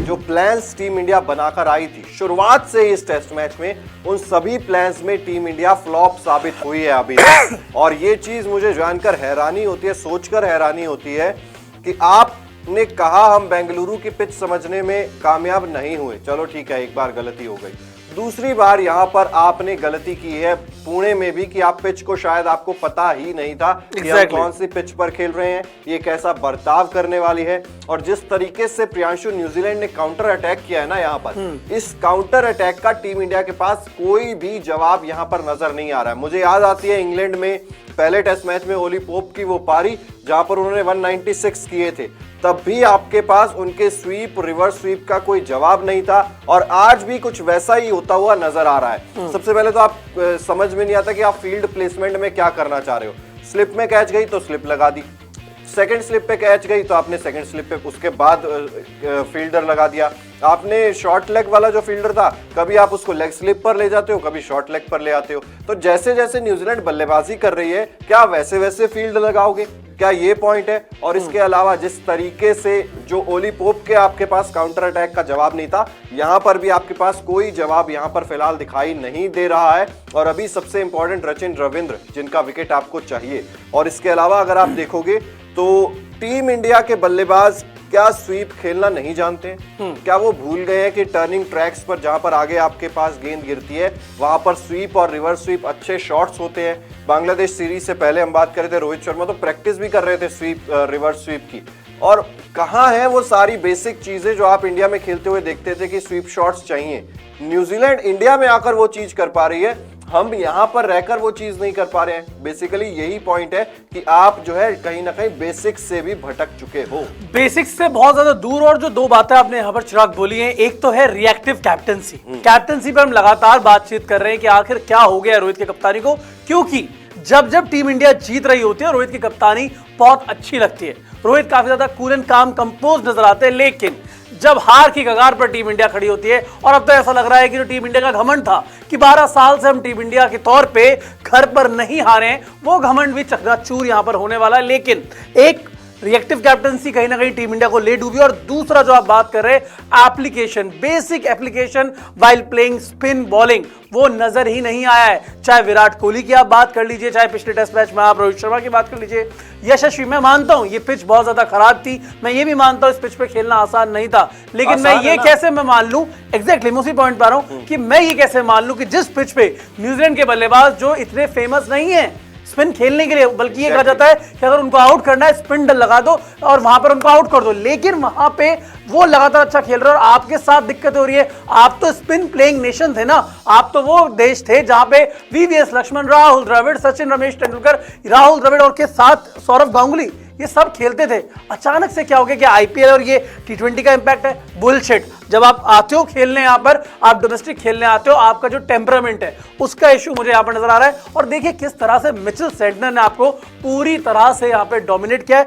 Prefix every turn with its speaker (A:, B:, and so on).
A: जो plans team India बनाकर आई थी शुरुआत से इस टेस्ट मैच में, उन सभी प्लान्स में टीम इंडिया फ्लॉप साबित हुई है अभी तक। और ये चीज मुझे जानकर हैरानी होती है, सोचकर हैरानी होती है कि आपने कहा हम बेंगलुरु की पिच समझने में कामयाब नहीं हुए। चलो ठीक है, एक बार गलती हो गई। दूसरी बार यहां पर आपने गलती की है पुणे में भी कि आप पिच को शायद आपको पता ही नहीं था कि हम कौन सी पिच पर खेल रहे हैं, ये कैसा बर्ताव करने वाली है। और जिस तरीके से प्रियांशु न्यूजीलैंड ने काउंटर अटैक किया है ना यहाँ पर, इस काउंटर अटैक का टीम इंडिया के पास कोई भी जवाब यहाँ पर नजर नहीं आ रहा है। मुझे याद आती है इंग्लैंड में पहले टेस्ट मैच में ओली पोप की वो पारी जहां पर उन्होंने 196 किए थे, तब भी आपके पास उनके स्वीप, रिवर्स स्वीप का कोई जवाब नहीं था। और आज भी कुछ वैसा ही होता हुआ नजर आ रहा है। सबसे पहले तो आप समझ में नहीं आता कि आप फील्ड प्लेसमेंट में क्या करना चाह रहे हो। स्लिप में कैच गई तो स्लिप लगा दी, सेकंड स्लिप पे कैच गई तो आपने सेकंड स्लिप पे उसके बाद फील्डर लगा दिया। आपने शॉर्ट लेग वाला जो फील्डर था, कभी आप उसको लेग स्लिप पर ले जाते हो, कभी शॉर्ट लेग पर ले आते हो। तो जैसे जैसे न्यूजीलैंड बल्लेबाजी कर रही है, क्या वैसे वैसे फील्ड लगाओगे? क्या ये पॉइंट है? और इसके अलावा जिस तरीके से जो ओली पोप के आपके पास काउंटर अटैक का जवाब नहीं था, यहां पर भी आपके पास कोई जवाब यहां पर फिलहाल दिखाई नहीं दे रहा है। और अभी सबसे इंपॉर्टेंट रचिन रविंद्र, जिनका विकेट आपको चाहिए। और इसके अलावा अगर आप देखोगे तो टीम इंडिया के बल्लेबाज क्या स्वीप खेलना नहीं जानते? क्या वो भूल गए हैं कि टर्निंग ट्रैक्स पर जहां पर आगे आपके पास गेंद गिरती है, वहां पर स्वीप और रिवर्स स्वीप अच्छे शॉट्स होते हैं। बांग्लादेश सीरीज से पहले हम बात कर रहे थे, रोहित शर्मा तो प्रैक्टिस भी कर रहे थे स्वीप, रिवर्स स्वीप की। और कहां है वो सारी बेसिक चीजें जो आप इंडिया में खेलते हुए देखते थे कि स्वीप शॉट्स चाहिए? न्यूजीलैंड इंडिया में आकर वो चीज कर पा रही है, हम यहां पर रहकर वो चीज नहीं कर पा रहे हैं। बेसिकली यही पॉइंट है कि आप जो है कहीं ना कहीं बेसिक्स से भी भटक चुके हो, बेसिक्स
B: से बहुत ज्यादा दूर। और जो दो बातें आपने यहां पर चिराग बोली हैं, एक तो है रिएक्टिव कैप्टनसी। कैप्टनसी पर हम लगातार बातचीत कर रहे हैं कि आखिर क्या हो गया रोहित की कप्तानी को, क्योंकि जब जब टीम इंडिया जीत रही होती है रोहित की कप्तानी बहुत अच्छी लगती है। रोहित काफी ज्यादा कूल एंड काम, कंपोज नजर आते हैं। लेकिन जब हार की कगार पर टीम इंडिया खड़ी होती है, और अब तो ऐसा लग रहा है कि जो टीम इंडिया का घमंड था कि 12 साल से हम टीम इंडिया के तौर पे घर पर नहीं हारे हैं, वो घमंड भी चकनाचूर यहां पर होने वाला है। लेकिन एक रिएक्टिव कैप्टनसी कहीं ना कहीं टीम इंडिया को ले डूबी। और दूसरा जो आप बात कर रहे हैं application, basic application while playing spin bowling, वो नजर ही नहीं आया है। चाहे विराट कोहली की आप बात कर लीजिए, चाहे पिछले टेस्ट मैच में आप रोहित शर्मा की बात कर लीजिए। यशस्वी, मैं मानता हूं ये पिच बहुत ज्यादा खराब थी, मैं ये भी मानता हूं इस पिच पे खेलना आसान नहीं था, लेकिन मैं ये कैसे मैं मान लूं, एग्जैक्टली मैं उसी पॉइंट पर आ रहा हूं कि मैं ये कैसे मान लूं कि जिस पिच पे न्यूजीलैंड के बल्लेबाज जो इतने फेमस नहीं है स्पिन खेलने के लिए, बल्कि ये कहा जाता है कि अगर उनको आउट करना है स्पिन डल लगा दो और वहां पर उनको आउट कर दो, लेकिन वहां पे वो लगातार अच्छा खेल रहे हैं। और आपके साथ दिक्कत हो रही है, आप तो स्पिन प्लेइंग नेशन थे ना, आप तो वो देश थे जहां पे वीवीएस लक्ष्मण, राहुल द्रविड़, सचिन, रमेश तेंदुलकर, राहुल द्रविड़ और के साथ सौरव गांगुली, ये सब खेलते थे। अचानक से क्या हो गया कि आईपीएल और ये टी20 का इंपैक्ट है? बुलशिट। जब आप आते हो खेलने, यहां पर आप डोमेस्टिक खेलने आते हो, आपका जो टेम्परामेंट है उसका इश्यू मुझे यहां पर नजर आ रहा है। और देखिए किस तरह से मिचेल सेंटनर ने आपको पूरी तरह से यहां पे डोमिनेट किया है।